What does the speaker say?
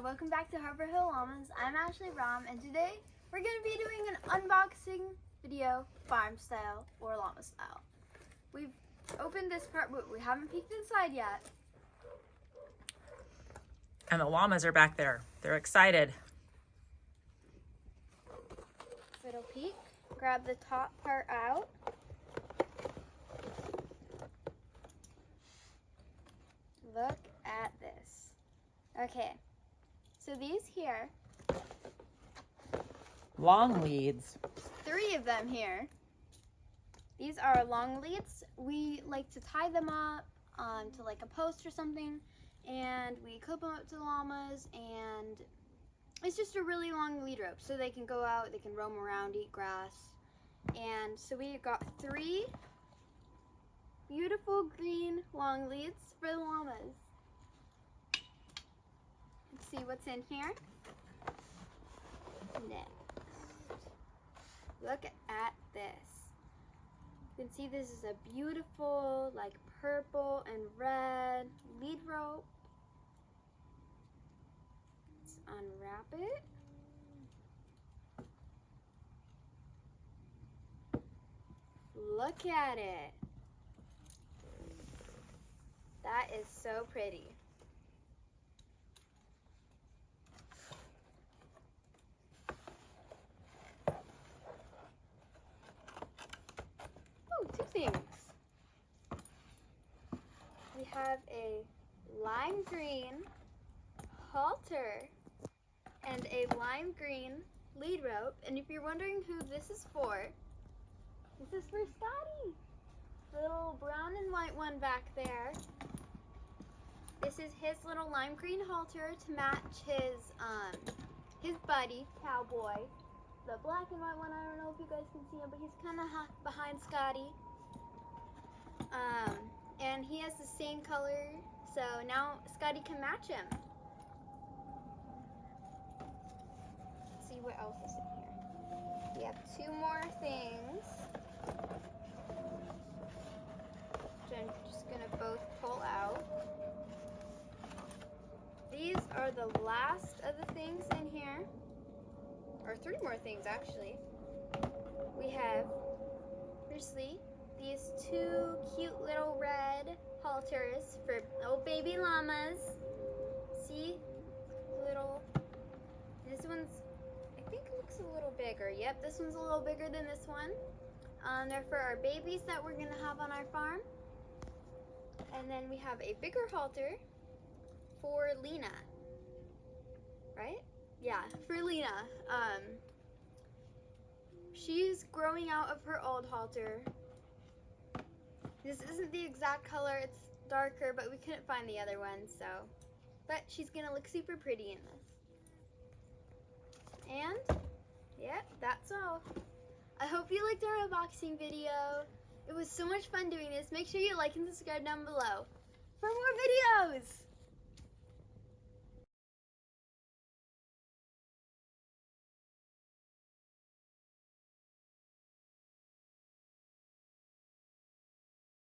welcome back to Harbor Hill Llamas. I'm Ashley Ram, and today we're going to be doing an unboxing video, farm style or llama style. We've opened this part, but we haven't peeked inside yet. And the llamas are back there. They're excited. Little peek. Grab the top part out. Look at this. Okay, so these here, Long leads. 3 of them here. These are long leads. We like to tie them up to like a post or something, and we clip them up to the llamas, and it's just a really long lead rope so they can go out, they can roam around, eat grass. And so we got 3 beautiful green long leads for the llamas. Let's see what's in here. Next, look at this. You can see this is a beautiful, like purple and red lead rope. Let's unwrap it. Look at it. That is so pretty. Oh, 2 things. We have a lime green halter and a lime green lead rope. And if you're wondering who this is for Scotty. The little brown and white one back there. This is his little lime green halter to match his buddy, Cowboy. The black and white one, I don't know if you guys can see him, but he's kind of behind Scotty. And he has the same color, so now Scotty can match him. Let's see what else is in here. We have 2 more things, which I'm just gonna both pull out. These are the last of the things in here, or 3 more things actually. We have, firstly, these 2 cute little red halters for little baby llamas. See? Little, this one's, I think it looks a little bigger. Yep, this one's a little bigger than this one. They're for our babies that we're gonna have on our farm. And then we have a bigger halter for Lena, right? Yeah, for Lena. She's growing out of her old halter. This isn't the exact color, it's darker, but we couldn't find the other one, so. But she's gonna look super pretty in this. And, yeah, that's all. I hope you liked our unboxing video. It was so much fun doing this. Make sure you like and subscribe down below for more videos.